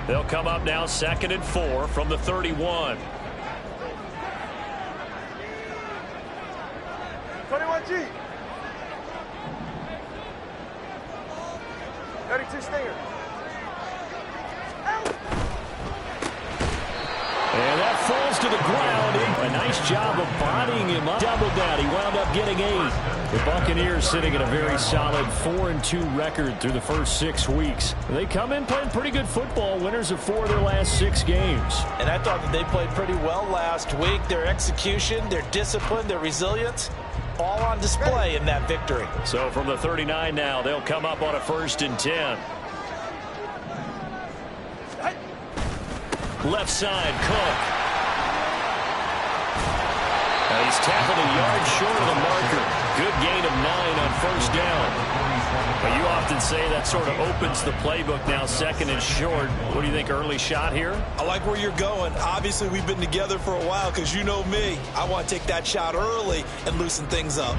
They'll come up now 2nd and 4 from the 31. 21G. 32 Stinger. And that falls to the ground. A nice job of bodying him up. Double down. He wound up getting 8. The Buccaneers sitting at a very solid 4-2 record through the first 6 weeks. They come in playing pretty good football. Winners of 4 of their last 6 games. And I thought that they played pretty well last week. Their execution, their discipline, their resilience, all on display in that victory. So from the 39 now, they'll come up on a 1st and 10. Left side, Cook. Now he's tackled a yard short of the marker. Good gain of 9 on 1st down. But you often say that sort of opens the playbook now, 2nd and short. What do you think, early shot here? I like where you're going. Obviously, we've been together for a while because you know me. I want to take that shot early and loosen things up.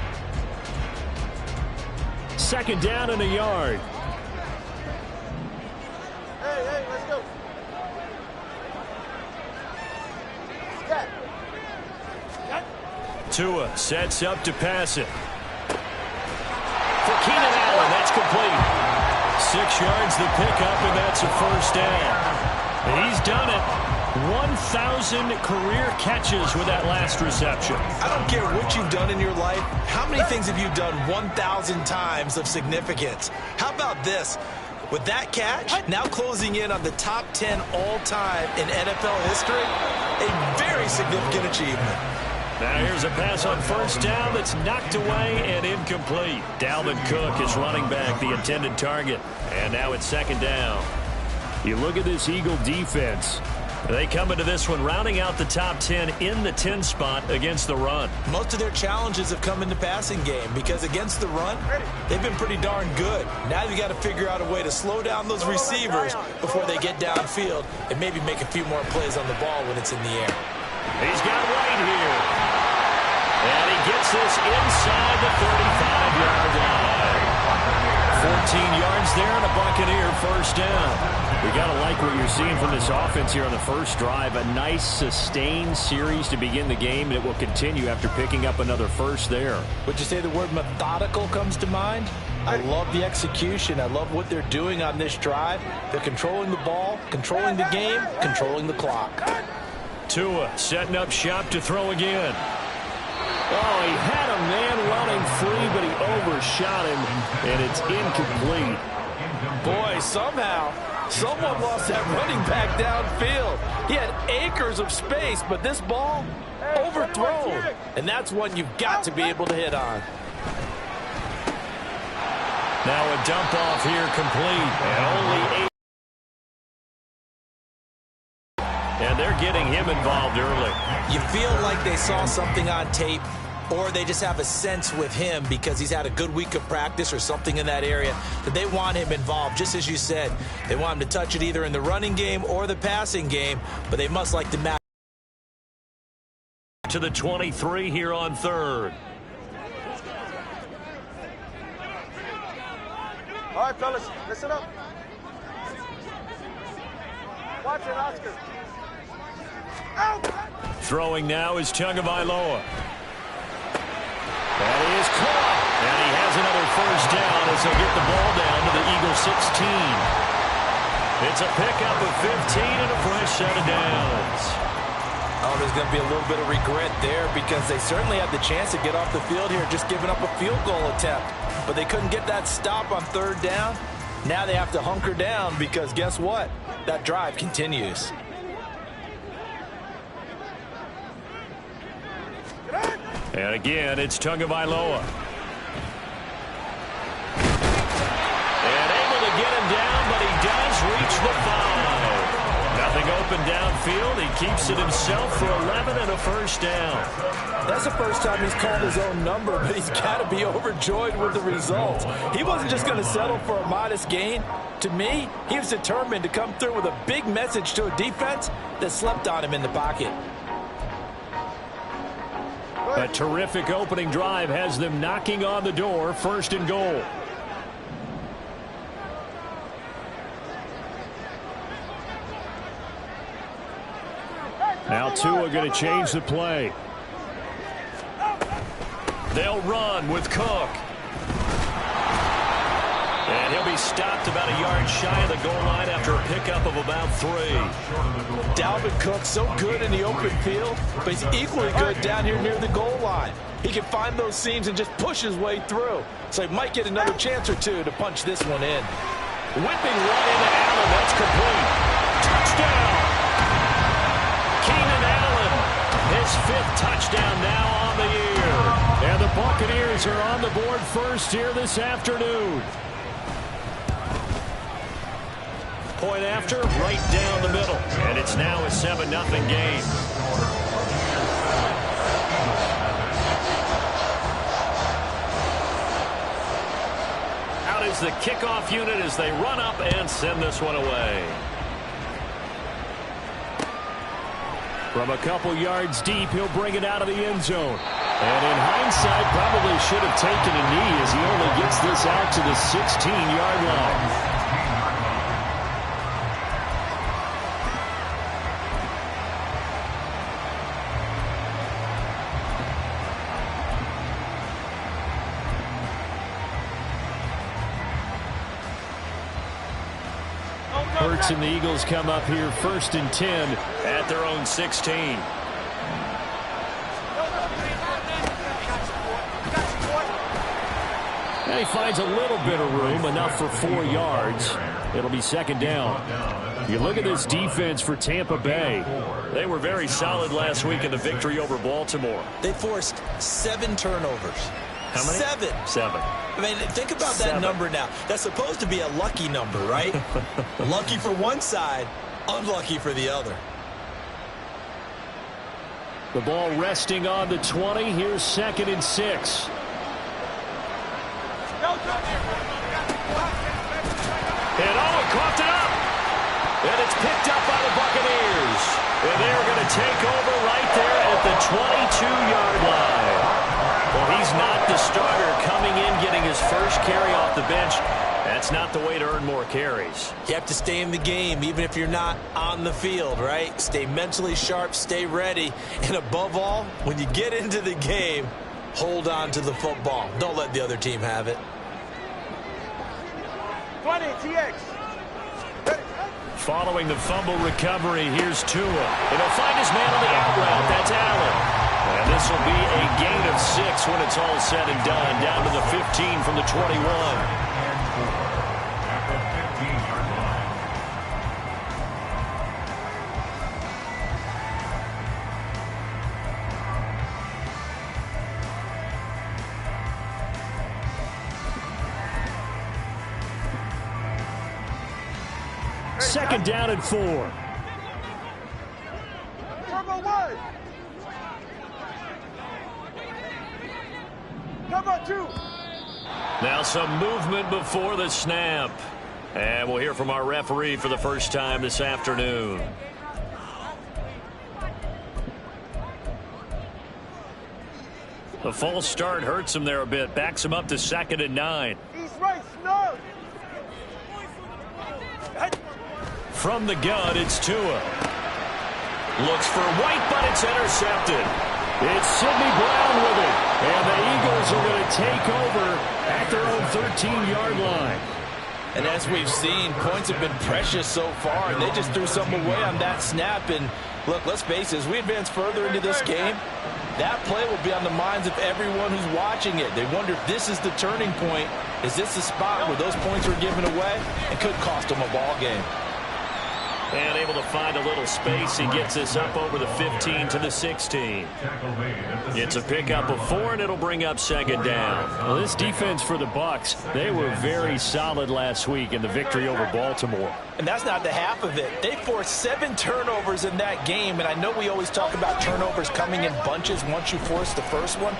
2nd down and a yard. Hey, let's go. Tua sets up to pass it. For Keenan Allen, that's complete. 6 yards the pickup, and that's a 1st down. And he's done it. 1,000 career catches with that last reception. I don't care what you've done in your life. How many things have you done 1,000 times of significance? How about this? With that catch, now closing in on the top 10 all-time in NFL history, a very significant achievement. Now here's a pass on 1st down that's knocked away and incomplete. Dalvin Cook is running back, the intended target. And now it's 2nd down. You look at this Eagle defense. They come into this one rounding out the top 10 in the 10 spot against the run. Most of their challenges have come in the passing game because against the run, they've been pretty darn good. Now you got to figure out a way to slow down those receivers before they get downfield and maybe make a few more plays on the ball when it's in the air. He's got White here. And he gets this inside the 35-yard line. 14 yards there and a Buccaneer 1st down. We got to like what you're seeing from this offense here on the first drive. A nice sustained series to begin the game, and it will continue after picking up another 1st there. Would you say the word methodical comes to mind? I love the execution. I love what they're doing on this drive. They're controlling the ball, controlling the game, controlling the clock. Tua setting up shop to throw again. Oh, he had a man running free, but he overshot him, and it's incomplete. Boy, somehow, someone lost that running back downfield. He had acres of space, but this ball, overthrown. And that's one you've got to be able to hit on. Now a dump off here complete, and only 8. And they're getting him involved early. You feel like they saw something on tape, or they just have a sense with him because he's had a good week of practice or something in that area that they want him involved, just as you said. They want him to touch it either in the running game or the passing game, but they must like to match. To the 23 here on 3rd. All right, fellas, listen up. Watch it, Oscar. Out! Throwing now is Tagovailoa. That is caught. And he has another 1st down as they'll get the ball down to the Eagle 16. It's a pickup of 15 and a fresh set of downs. Oh, there's going to be a little bit of regret there because they certainly had the chance to get off the field here, just giving up a field goal attempt. But they couldn't get that stop on 3rd down. Now they have to hunker down because guess what? That drive continues. And again, it's Tagovailoa. And able to get him down, but he does reach the 5. Nothing open downfield. He keeps it himself for 11 and a 1st down. That's the first time he's called his own number, but he's got to be overjoyed with the results. He wasn't just going to settle for a modest gain. To me, he was determined to come through with a big message to a defense that slept on him in the pocket. A terrific opening drive has them knocking on the door, 1st and goal. Now Tua going to change the play. They'll run with Cook. And he'll be stopped about a yard shy of the goal line after a pickup of about 3. Dalvin Cook so good in the open field, but he's equally good down here near the goal line. He can find those seams and just push his way through. So he might get another chance or two to punch this one in. Whipping right into Allen. That's complete. Touchdown. Keenan Allen. His 5th touchdown now on the year. And the Buccaneers are on the board first here this afternoon. Point after, right down the middle. And it's now a 7-0 game. Out is the kickoff unit as they run up and send this one away. From a couple yards deep, he'll bring it out of the end zone. And in hindsight, probably should have taken a knee as he only gets this out to the 16-yard line. Hurts and the Eagles come up here 1st and 10 at their own 16. And he finds a little bit of room, enough for 4 yards. It'll be 2nd down. You look at this defense for Tampa Bay. They were very solid last week in the victory over Baltimore. They forced 7 turnovers. How many? 7. I mean, think about that number now. That's supposed to be a lucky number, right? Lucky for one side, unlucky for the other. The ball resting on the 20. Here's 2nd and 6. And he coughed it up. And it's picked up by the Buccaneers. And they're going to take over right there at the 22-yard line. Well, he's not the starter coming in, getting his first carry off the bench. That's not the way to earn more carries. You have to stay in the game, even if you're not on the field, right? Stay mentally sharp, stay ready. And above all, when you get into the game, hold on to the football. Don't let the other team have it. 20, TX. Following the fumble recovery, here's Tua. And he'll find his man on the out route. That's Allen. And this will be a gain of 6 when it's all said and done. Down to the 15 from the 21. Second down and 4. Turbo 1. Turbo 2. Now some movement before the snap. And we'll hear from our referee for the first time this afternoon. The false start hurts him there a bit. Backs him up to 2nd and 9. East right, snug. From the gun, it's Tua. Looks for White, but it's intercepted. It's Sidney Brown with it. And the Eagles are going to take over at their own 13-yard line. And as we've seen, points have been precious so far, and they just threw something away on that snap. And look, let's face it, as we advance further into this game, that play will be on the minds of everyone who's watching it. They wonder if this is the turning point. Is this the spot where those points were given away? It could cost them a ball game. And able to find a little space. He gets this up over the 15 to the 16. It's a pickup of 4, and it'll bring up 2nd down. Well, this defense for the Bucs, they were very solid last week in the victory over Baltimore. And that's not the half of it. They forced 7 turnovers in that game, and I know we always talk about turnovers coming in bunches once you force the first one,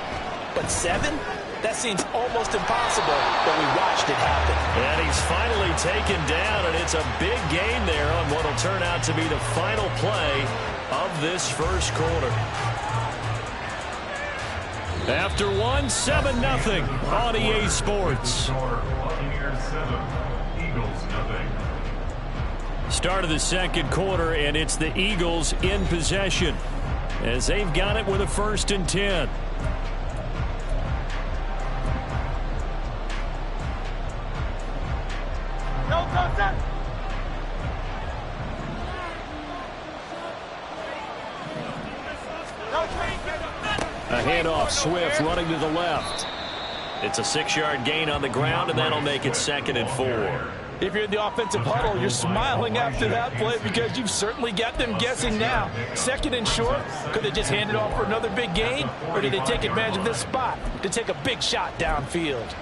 but 7? That seems almost impossible, but we watched it happen. And he's finally taken down, and it's a big gain there on what will turn out to be the final play of this first quarter. After 1, 7-0 on EA Sports. Start of the second quarter, and it's the Eagles in possession. as they've got it with a 1st and 10. A handoff, Swift running to the left. It's a 6-yard gain on the ground, and that'll make it 2nd and 4. If you're in the offensive huddle, you're smiling after that play because you've certainly got them guessing now. 2nd and short, could they just hand it off for another big gain? Or did they take advantage of this spot to take a big shot downfield?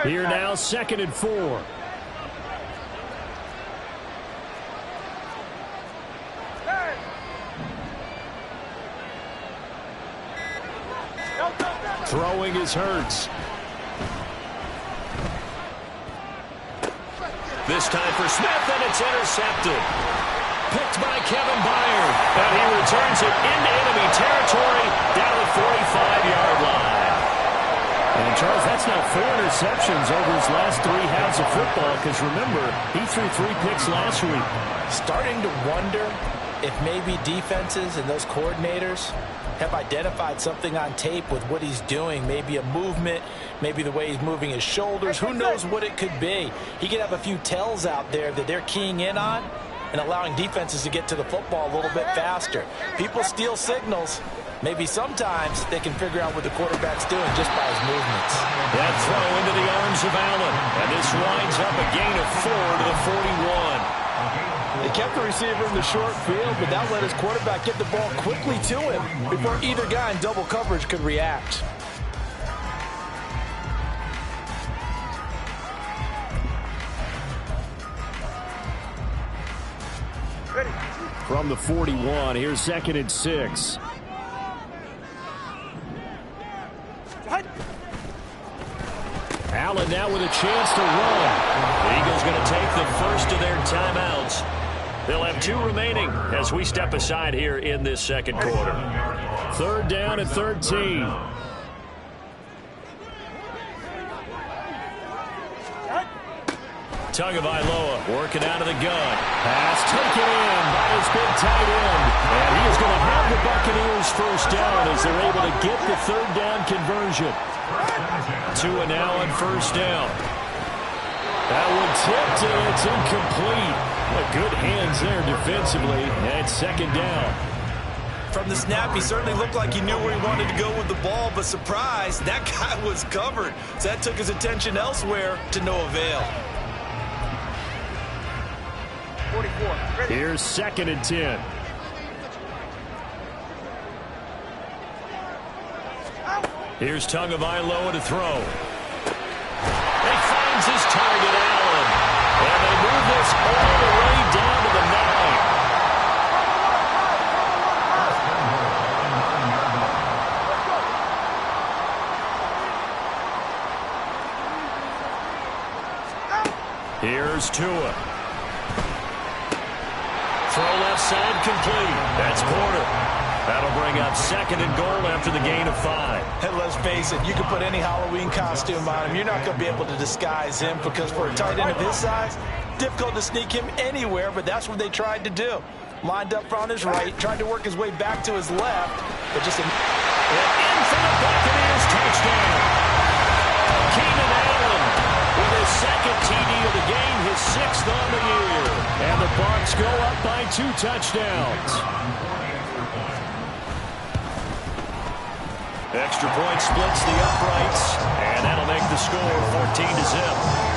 Here now, 2nd and 4. Throwing is Hurts. This time for Smith, and it's intercepted. Picked by Kevin Byard. And he returns it into enemy territory down the 45-yard line. And, Charles, that's now 4 interceptions over his last 3 halves of football because, remember, he threw 3 picks last week. Starting to wonder if maybe defenses and those coordinators have identified something on tape with what he's doing. Maybe a movement, maybe the way he's moving his shoulders. Who knows what it could be? He could have a few tells out there that they're keying in on and allowing defenses to get to the football a little bit faster. People steal signals. Maybe sometimes they can figure out what the quarterback's doing just by his movements. That throw into the arms of Allen. And this winds up a gain of 4 to the 41. They kept the receiver in the short field, but that let his quarterback get the ball quickly to him before either guy in double coverage could react. From the 41, here's 2nd and 6. Allen now with a chance to run. The Eagles going to take the first of their timeouts. They'll have 2 remaining as we step aside here in this 2nd quarter. 3rd down and 13. Tagovailoa working out of the gun. Pass taken in by his big tight end. And he is going to have the Buccaneers first down as they're able to get the 3rd down conversion. 2 now on 1st down. That one tipped and it's incomplete. Good hands there defensively. And 2nd down. From the snap, he certainly looked like he knew where he wanted to go with the ball, but surprise, that guy was covered. So that took his attention elsewhere to no avail. 44. Here's 2nd and 10. Here's Tagovailoa to throw. He finds his target, Allen. And they move this all the way down to the 9. Here's Tua. Throw left side complete. That's Porter. That'll bring up 2nd and goal after the gain of 5. And let's face it, you can put any Halloween costume on him. You're not going to be able to disguise him because for a tight end of his size, difficult to sneak him anywhere, but that's what they tried to do. Lined up on his right, tried to work his way back to his left, but just in for the Buccaneers, touchdown. Keenan Allen with his 2nd TD of the game, his 6th on the year. And the Bucs go up by 2 touchdowns. Extra point splits the uprights, and that'll make the score 14-0.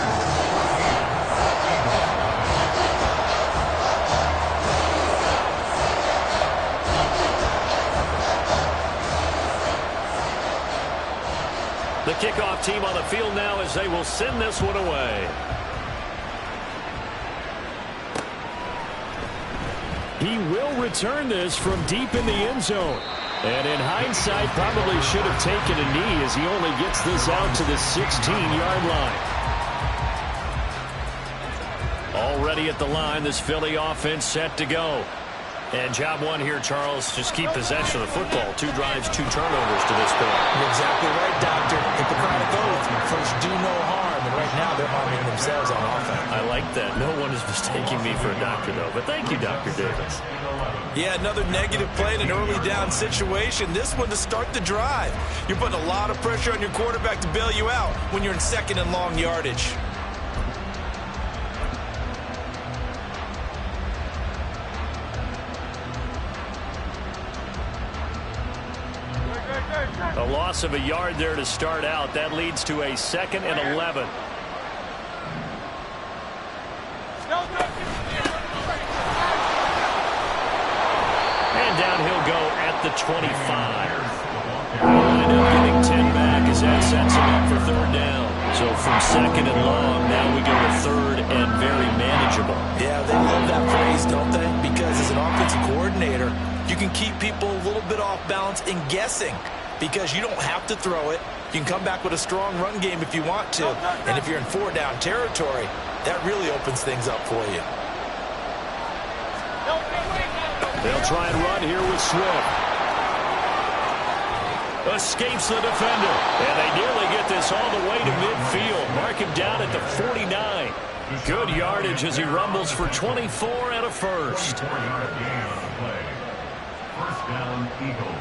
The kickoff team on the field now as they will send this one away. He will return this from deep in the end zone. And in hindsight, probably should have taken a knee as he only gets this out to the 16-yard line. ready at the line. This Philly offense set to go. And job one here, Charles, just keep possession of the football. 2 drives, 2 turnovers to this point. You're exactly right, Doctor. Hippocratic oath. First, do no harm. And right now, they're harming themselves on offense. I like that. No one is mistaking me for a doctor, though. But thank you, Dr. Davis. Yeah, another negative play in an early down situation. This one to start the drive. You're putting a lot of pressure on your quarterback to bail you out when you're in second and long yardage. A loss of a yard there to start out. That leads to a 2nd and 11. And down he'll go at the 25. He'll end up getting 10 back as that sets him up for 3rd down. So from 2nd and long, now we go to 3rd and very manageable. Yeah, they love that phrase, don't they? Because as an offensive coordinator, you can keep people a little bit off balance and guessing. Because you don't have to throw it. You can come back with a strong run game if you want to. And if you're in 4-down territory, that really opens things up for you. They'll try and run here with Swift. Escapes the defender. And they nearly get this all the way to midfield. Mark him down at the 49. Good yardage as he rumbles for 24 and a first. First down, Eagles.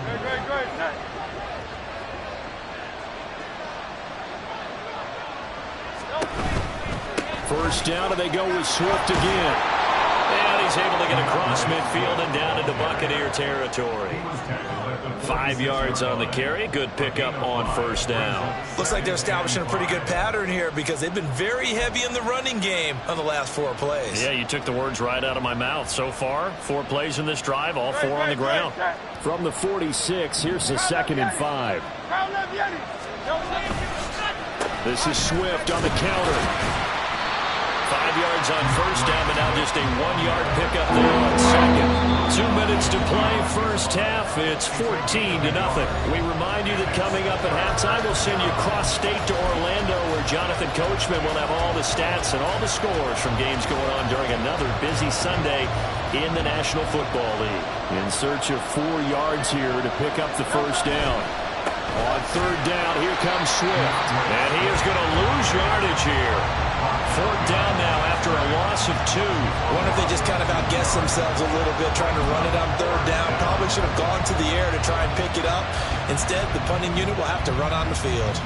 First down, and they go with Swift again. And he's able to get across midfield and down into Buccaneer territory. 5 yards on the carry. Good pickup on first down. Looks like they're establishing a pretty good pattern here because they've been very heavy in the running game on the last 4 plays. Yeah, you took the words right out of my mouth. So far, 4 plays in this drive, all 4 on the ground. From the 46, here's the 2nd and 5. This is Swift on the counter. 5 yards on first down, but now just a 1-yard pickup there on 2nd. 2 minutes to play, first half. It's 14-0. We remind you that coming up at halftime, we'll send you cross-state to Orlando, where Jonathan Coachman will have all the stats and all the scores from games going on during another busy Sunday in the National Football League. In search of 4 yards here to pick up the first down. On 3rd down, here comes Swift. And he is going to lose yardage here. 4th down now after a loss of 2. Wonder if they just kind of outguessed themselves a little bit trying to run it on 3rd down. Probably should have gone to the air to try and pick it up. Instead, the punting unit will have to run on the field.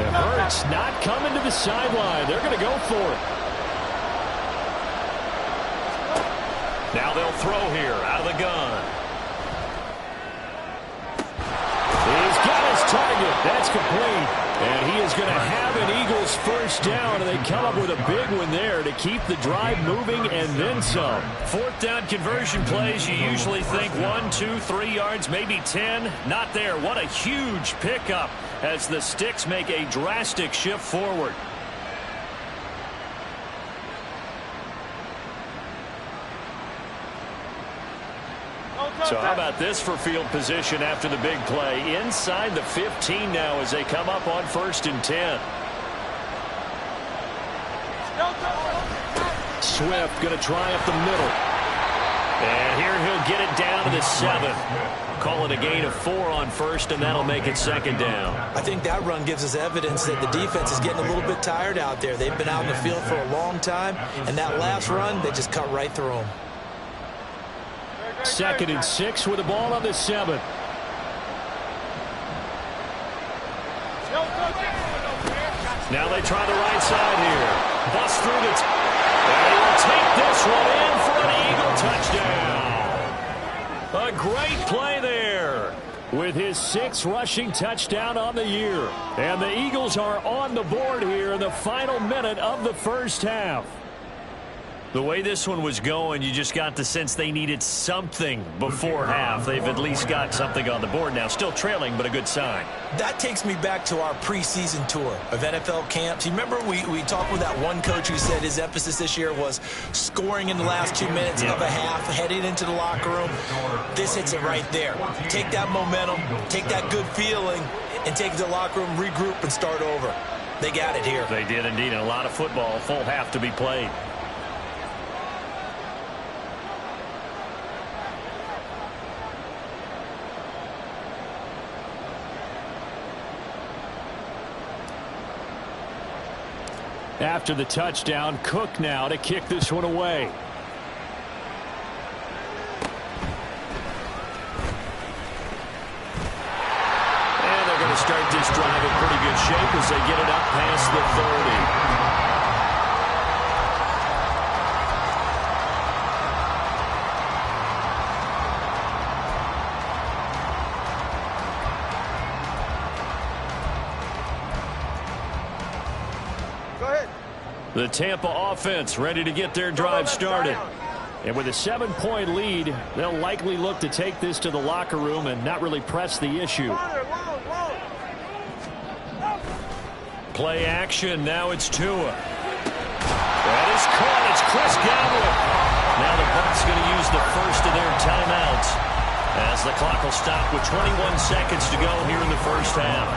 Hurts not coming to the sideline. They're going to go for it. Now they'll throw here out of the gun. He's got his target. That's complete. And he is going to have an Eagles first down, and they come up with a big one there to keep the drive moving and then some. 4th down conversion plays, you usually think 1, 2, 3 yards, maybe 10. Not there. What a huge pickup as the Sticks make a drastic shift forward. So how about this for field position after the big play? Inside the 15 now as they come up on 1st and 10. Swift going to try up the middle. And here he'll get it down to the 7. Call it a gain of 4 on 1st, and that'll make it 2nd down. I think that run gives us evidence that the defense is getting a little bit tired out there. They've been out in the field for a long time, and that last run, they just cut right through them. 2nd and 6 with the ball on the 7. Now they try the right side here. Bust through the... And they will take this one in for an Eagle touchdown. A great play there with his 6th rushing touchdown on the year. And the Eagles are on the board here in the final minute of the first half. The way this one was going, you just got the sense they needed something before half. They've at least got something on the board now. Still trailing, but a good sign. That takes me back to our preseason tour of NFL camps. You remember we talked with that one coach who said his emphasis this year was scoring in the last 2 minutes of a half, heading into the locker room. This hits it right there. Take that momentum, take that good feeling, and take it to the locker room, regroup, and start over. They got it here. They did indeed, and a lot of football, full half to be played. After the touchdown, Cook now to kick this one away. And they're going to start this drive in pretty good shape as they get it up past the 30. The Tampa offense ready to get their drive started. And with a 7-point lead, they'll likely look to take this to the locker room and not really press the issue. Play action. Now it's Tua. That is caught. It's Chris Godwin. Now the Bucs going to use the first of their timeouts as the clock will stop with 21 seconds to go here in the first half.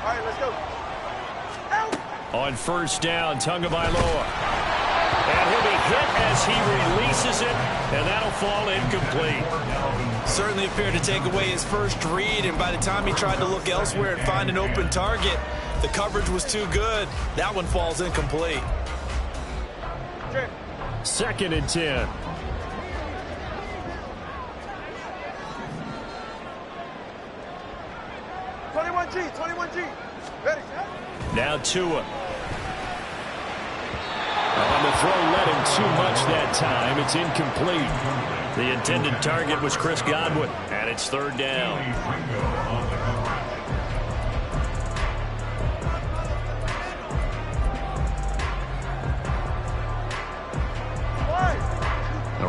All right, let's go. On first down, Tagovailoa. And he'll be hit as he releases it, and that'll fall incomplete. Certainly appeared to take away his first read, and by the time he tried to look elsewhere and find an open target, the coverage was too good. That one falls incomplete. 2nd and 10. Ready, now Tua. On the throw, led him too much that time. It's incomplete. The intended target was Chris Godwin, and it's 3rd down.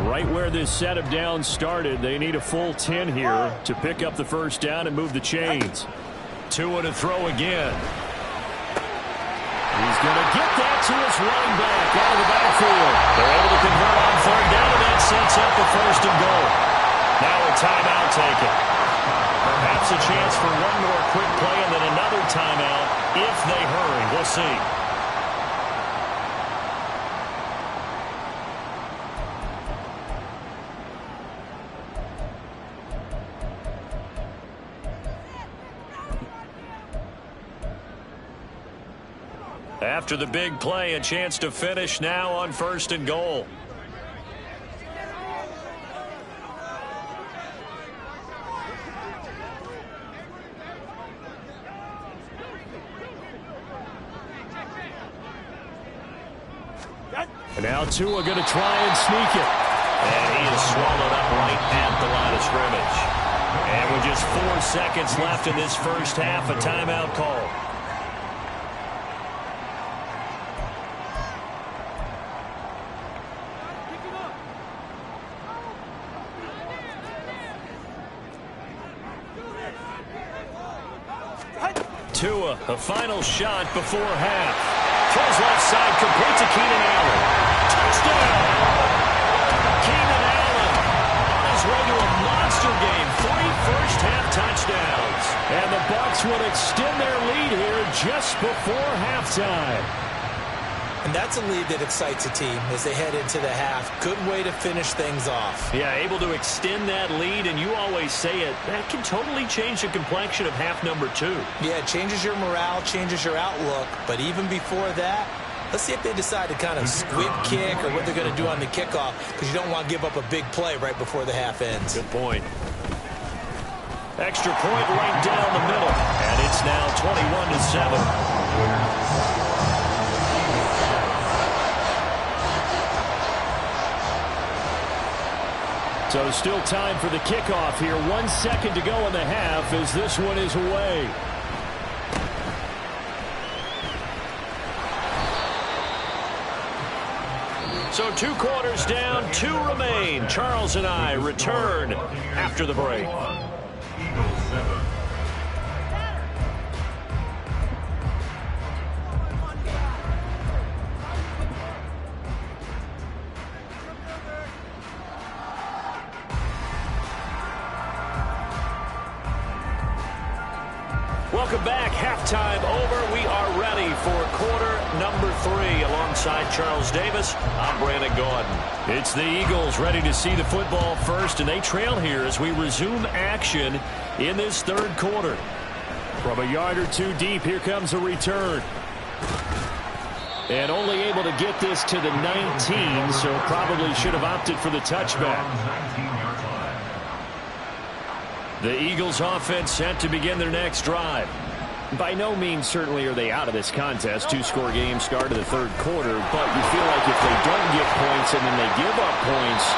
Right where this set of downs started, they need a full 10 here to pick up the first down and move the chains. Tua to throw again. He's going to get that to his running back out of the backfield. They're able to convert on 3rd down, and that sets up the 1st and goal. Now a timeout taken. Perhaps a chance for one more quick play and then another timeout if they hurry. We'll see. After the big play, a chance to finish now on 1st and goal. And now Tua going to try and sneak it. And he is swallowed up right at the line of scrimmage. And with just 4 seconds left in this first half, a timeout call. Tua, a final shot before half. Throws left side, complete to Keenan Allen. Touchdown! Keenan Allen on his way to a monster game. 3 first-half touchdowns. And the Bucs would extend their lead here just before halftime. And that's a lead that excites a team as they head into the half. Good way to finish things off. Yeah, able to extend that lead, and you always say it, that can totally change the complexion of half number 2. Yeah, it changes your morale, changes your outlook. But even before that, let's see if they decide to kind of squib kick or what they're going to do on the kickoff, because you don't want to give up a big play right before the half ends. Good point. Extra point right down the middle, and it's now 21-7. So still time for the kickoff here. 1 second to go in the half as this one is away. 2 quarters down, 2 remain. Charles and I return after the break. Welcome back. Halftime over. We are ready for quarter number 3. Alongside Charles Davis, I'm Brandon Gaudin. It's the Eagles ready to see the football first, and they trail here as we resume action in this 3rd quarter. From a yard or 2 deep, here comes a return. And only able to get this to the 19, so probably should have opted for the touchback. The Eagles offense set to begin their next drive. By no means certainly are they out of this contest. 2-score game, start of the 3rd quarter, but you feel like if they don't get points and then they give up points,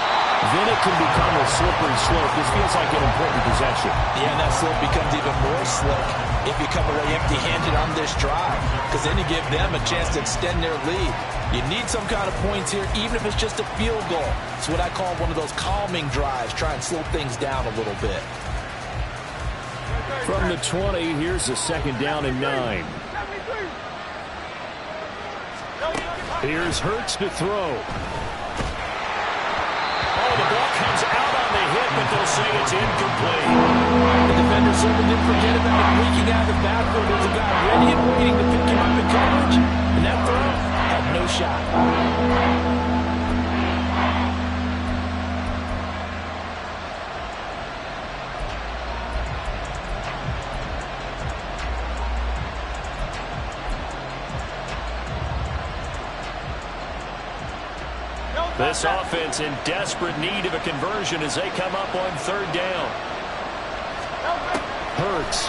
then it can become a slippery slope. This feels like an important possession. Yeah, and that slope becomes even more slick if you come away empty-handed on this drive, because then you give them a chance to extend their lead. You need some kind of points here, even if it's just a field goal. It's what I call one of those calming drives. Try and slow things down a little bit. From the 20, here's a 2nd down and 9. Here's Hurts to throw. Oh, the ball comes out on the hit, but they'll say it's incomplete. The defender certainly didn't forget about him leaking out of the backfield. There's a guy ready and waiting to pick him up in coverage, and that throw had no shot. This offense in desperate need of a conversion as they come up on 3rd down. Hurts.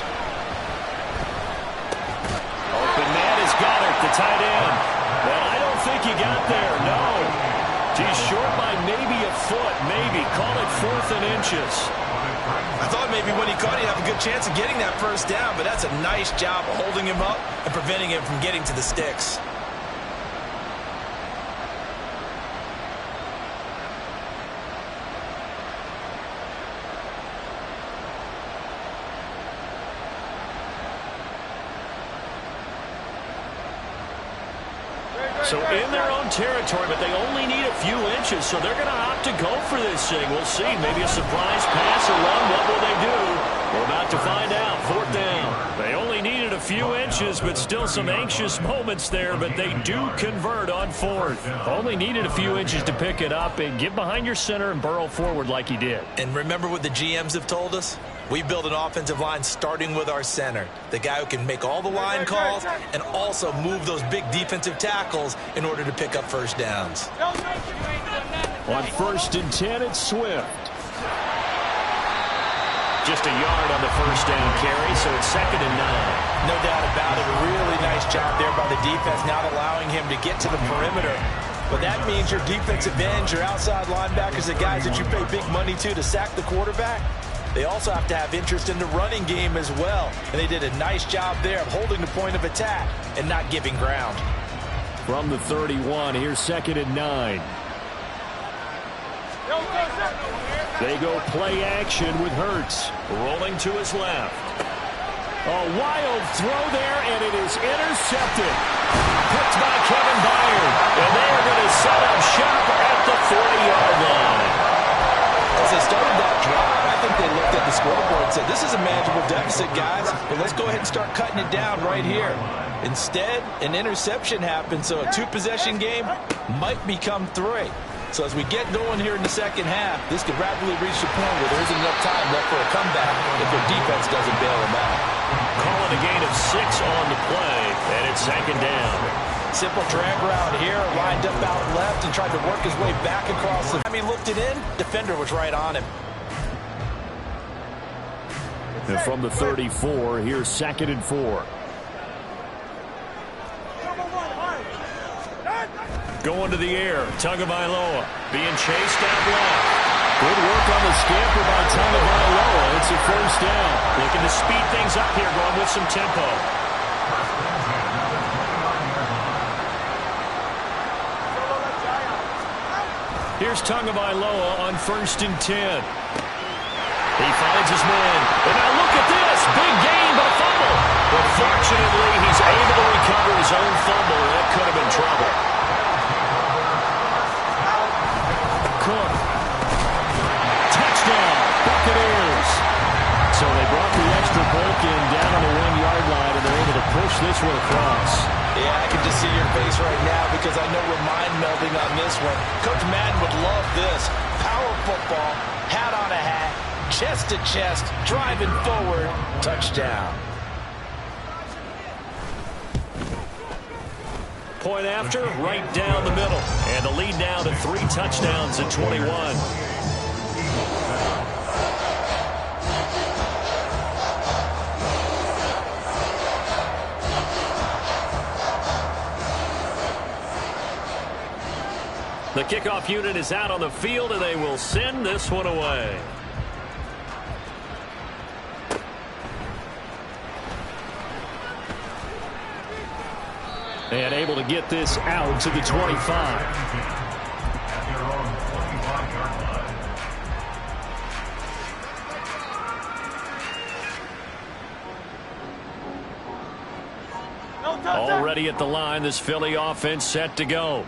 Open man is Goddard, the tight end. But I don't think he got there, no. He's short by maybe a foot, maybe. Call it 4th and inches. I thought maybe when he caught, he'd have a good chance of getting that 1st down, but that's a nice job of holding him up and preventing him from getting to the sticks. So in their own territory, but they only need a few inches, so they're going to opt to go for this thing. We'll see. Maybe a surprise pass or run. What will they do? We're about to find out. 4th down. They only needed a few inches, but still some anxious moments there, but they do convert on 4th. Only needed a few inches to pick it up and get behind your center and burrow forward like he did. And remember what the GMs have told us? We build an offensive line starting with our center, the guy who can make all the line calls and also move those big defensive tackles in order to pick up 1st downs. On 1st and 10, it's Swift. Just a yard on the 1st down carry, so it's 2nd and 9. No doubt about it. A really nice job there by the defense, not allowing him to get to the perimeter. But that means your defensive ends, your outside linebackers, the guys that you pay big money to sack the quarterback, they also have to have interest in the running game as well. And they did a nice job there of holding the point of attack and not giving ground. From the 31, here's 2nd and 9. They go play action with Hurts. Rolling to his left. A wild throw there, and it is intercepted. Picked by Kevin Byard. And they are going to set up shop at the 40-yard line. As they started that drive, I think they looked at the scoreboard and said, this is a manageable deficit, guys, but let's go ahead and start cutting it down right here. Instead, an interception happened, so a 2-possession game might become 3. So as we get going here in the 2nd half, this could rapidly reach the point where there isn't enough time left for a comeback if their defense doesn't bail them out. Calling a gain of 6 on the play, and it's 2nd down. Simple drag route here, lined up out left and tried to work his way back across the... I mean, looked it in, defender was right on him. And from the 34, here's 2nd and 4. Going to the air, Tagovailoa being chased out left. Good work on the scamper by Tagovailoa. It's a 1st down. Looking to speed things up here, going with some tempo. Here's Tagovailoa on 1st and 10. He finds his man. And now look at this. Big gain, but a fumble. But fortunately, he's able to recover his own fumble. That could have been trouble. Cook. Touchdown. Buccaneers. So they brought the extra bulk in down on the 1-yard line, and they're able to push this one across. Yeah, I can just see your face right now because I know we're mind melding on this one. Coach Madden would love this. Power football, hat on a hat, chest to chest, driving forward, touchdown. Point after, right down the middle. And the lead now to 3 touchdowns at 21. The kickoff unit is out on the field, and they will send this one away. And able to get this out to the 25. Already at the line, this Philly offense set to go.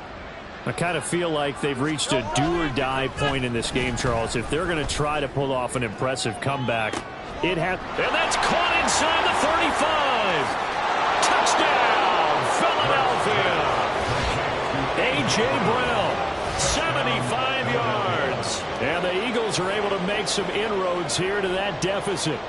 I kind of feel like they've reached a do-or-die point in this game, Charles. If they're going to try to pull off an impressive comeback, it has. And that's caught inside the 35. Touchdown, Philadelphia. A.J. Brown, 75 yards. And the Eagles are able to make some inroads here to that deficit.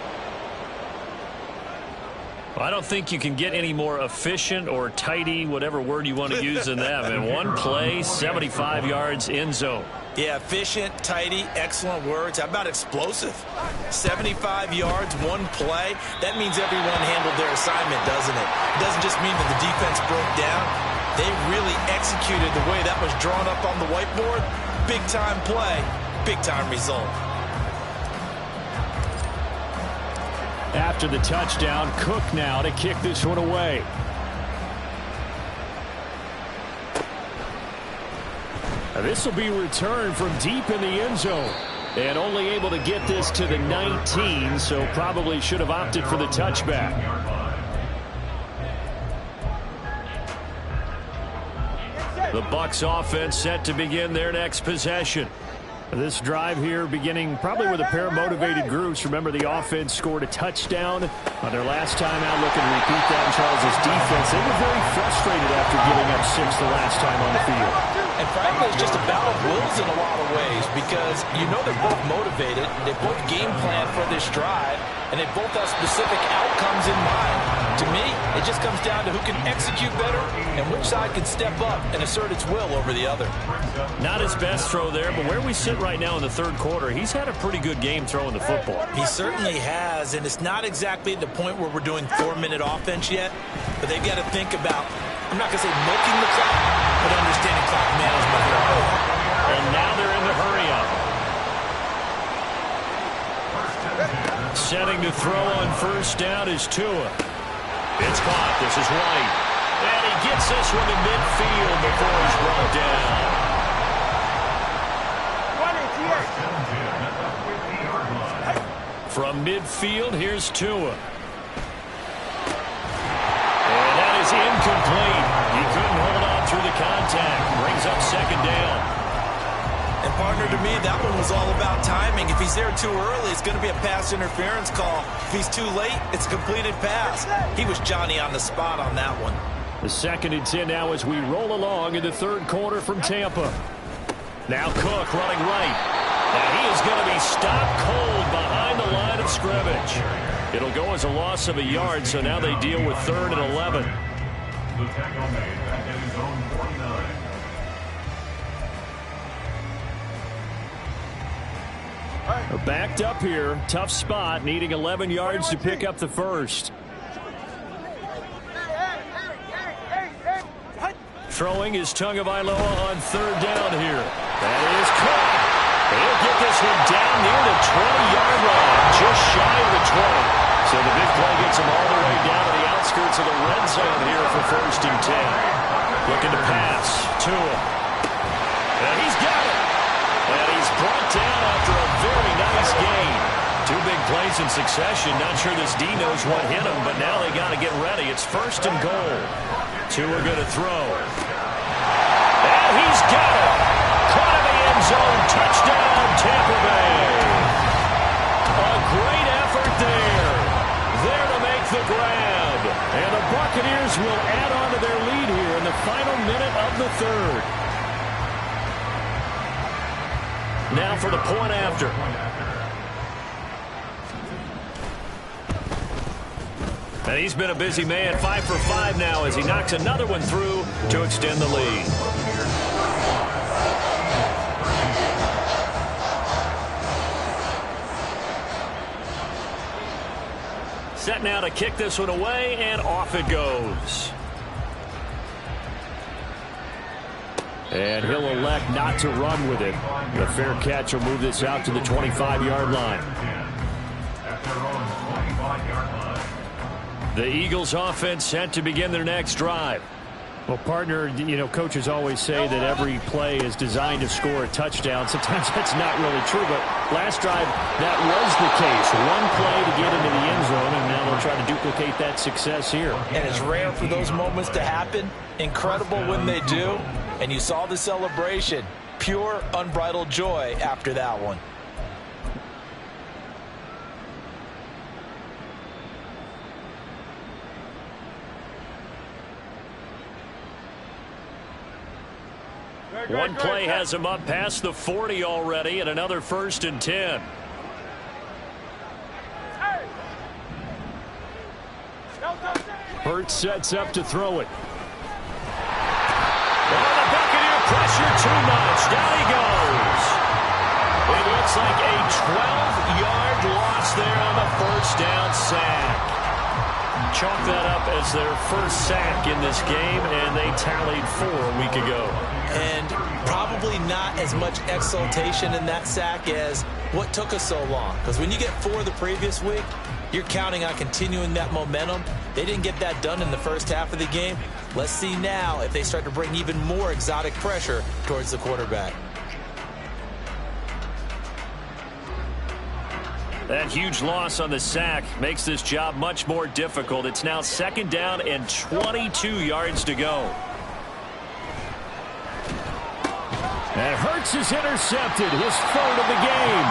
I don't think you can get any more efficient or tidy, whatever word you want to use in them. In one play, 75 yards in zone. Yeah, efficient, tidy, excellent words. How about explosive? 75 yards, one play. That means everyone handled their assignment, doesn't it? It doesn't just mean that the defense broke down. They really executed the way that was drawn up on the whiteboard. Big-time play, big-time result. After the touchdown, Cook now to kick this one away. This will be returned from deep in the end zone. And only able to get this to the 19, so probably should have opted for the touchback. The Bucs offense set to begin their next possession. This drive here beginning probably with a pair of motivated groups. Remember, the offense scored a touchdown on their last time out. Looking to repeat that in Charles' defense. They were very frustrated after giving up 6 the last time on the field. And frankly, it's just a battle of wills in a lot of ways because you know they're both motivated. They both game plan for this drive, and they both have specific outcomes in mind. To me, it just comes down to who can execute better and which side can step up and assert its will over the other. Not his best throw there, but where we sit right now in the third quarter, he's had a pretty good game throwing the football. He certainly has, and it's not exactly at the point where we're doing 4-minute offense yet, but they've got to think about, I'm not going to say milking the clock, but understanding clock management. And now they're in the hurry up. Setting to throw on first down is Tua. It's caught. This is White. And he gets this one to midfield before he's brought down. From midfield, here's Tua. And that is incomplete. He couldn't hold on through the contact. Brings up second down. And partner, to me, that one was all about timing. If he's there too early, it's going to be a pass interference call. If he's too late, it's a completed pass. He was Johnny on the spot on that one. The 2nd and 10 now as we roll along in the third quarter from Tampa. Now Cook running right. And he is going to be stopped cold behind the line of scrimmage. It'll go as a loss of a yard, so now they deal with 3rd and 11. Backed up here, tough spot, needing 11 yards to pick up the first. Throwing is Tagovailoa on 3rd down here. That is Cook. He'll get this one down near the 20-yard line, just shy of the 20. So the big play gets him all the way down to the outskirts of the red zone here for 1st and 10. Looking to pass to him. And he's got it. succession. Not sure this D knows what hit him, but now they got to get ready. It's 1st and goal. 2 are going to throw. And he's got it. Caught in the end zone. Touchdown, Tampa Bay. A great effort there. There to make the grab. And the Buccaneers will add on to their lead here in the final minute of the 3rd. Now for the point after. And he's been a busy man, 5 for 5 now as he knocks another one through to extend the lead. Set now to kick this one away, and off it goes. And he'll elect not to run with it. The fair catch will move this out to the 25-yard line. The Eagles offense set to begin their next drive. Well, partner, you know, coaches always say that every play is designed to score a touchdown. Sometimes that's not really true, but last drive, that was the case. One play to get into the end zone, and now they'll try to duplicate that success here. And it's rare for those moments to happen. Incredible when they do. And you saw the celebration. Pure, unbridled joy after that one. One play has him up past the 40 already, and another 1st and 10. Hurts sets up to throw it. Oh, the Buccaneer pressure too much. Down he goes. It looks like a 12-yard loss there on the 1st down sack. Chalk that up as their first sack in this game, and they tallied 4 a week ago. And probably not as much exultation in that sack as what took us so long. Because when you get 4 the previous week, you're counting on continuing that momentum. They didn't get that done in the first half of the game. Let's see now if they start to bring even more exotic pressure towards the quarterback. That huge loss on the sack makes this job much more difficult. It's now 2nd down and 22 yards to go. And Hurts is intercepted, his 3rd of the game.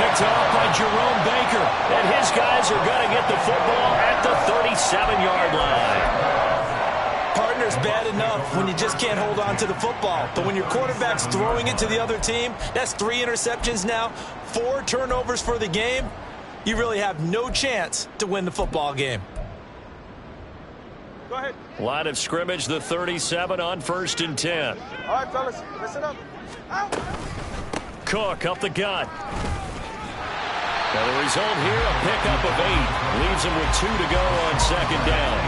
Picked off by Jerome Baker. And his guys are going to get the football at the 37-yard line. Partner's bad enough when you just can't hold on to the football. But when your quarterback's throwing it to the other team, that's 3 interceptions now, 4 turnovers for the game. You really have no chance to win the football game. Go ahead. Line of scrimmage, the 37 on 1st and 10. All right, fellas, listen up. Out. Cook up the gut. Now the result here, a pickup of 8. Leaves him with 2 to go on 2nd down.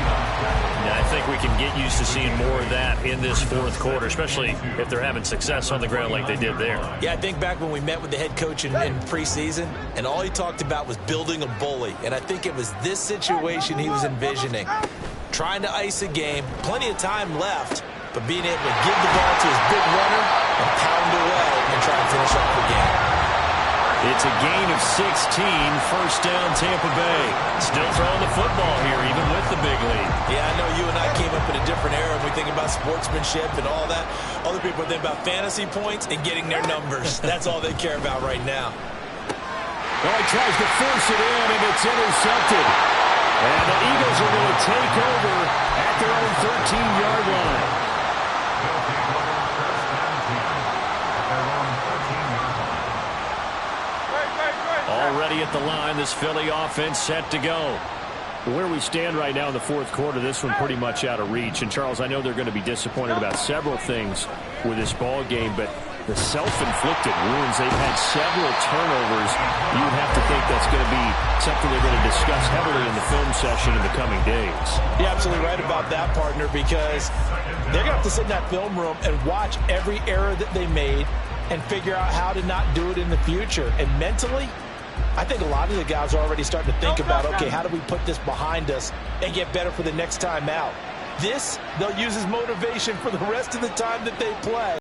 Now, I think we can get used to seeing more of that in this 4th quarter, especially if they're having success on the ground like they did there. Yeah, I think back when we met with the head coach in preseason, and all he talked about was building a bully. And I think it was this situation he was envisioning. Trying to ice a game, plenty of time left, but being able to give the ball to his big runner and pound away and try and finish off the game. It's a gain of 16, 1st down Tampa Bay. Still throwing the football here, even with the big lead. Yeah, I know you and I came up in a different era. We think about sportsmanship and all that. Other people think about fantasy points and getting their numbers. That's all they care about right now. Well, he tries to force it in, and it's intercepted. And the Eagles are going to take over at their own 13-yard line. Already at the line, this Philly offense set to go. Where we stand right now in the 4th quarter, this one pretty much out of reach. And, Charles, I know they're going to be disappointed about several things with this ball game, but the self-inflicted wounds, they've had several turnovers. You would have to think that's going to be something they're going to discuss heavily in the film session in the coming days. You're absolutely right about that, partner, because they're going to have to sit in that film room and watch every error that they made and figure out how to not do it in the future. And mentally, I think a lot of the guys are already starting to think about, okay, how do we put this behind us and get better for the next time out? This, they'll use as motivation for the rest of the time that they play.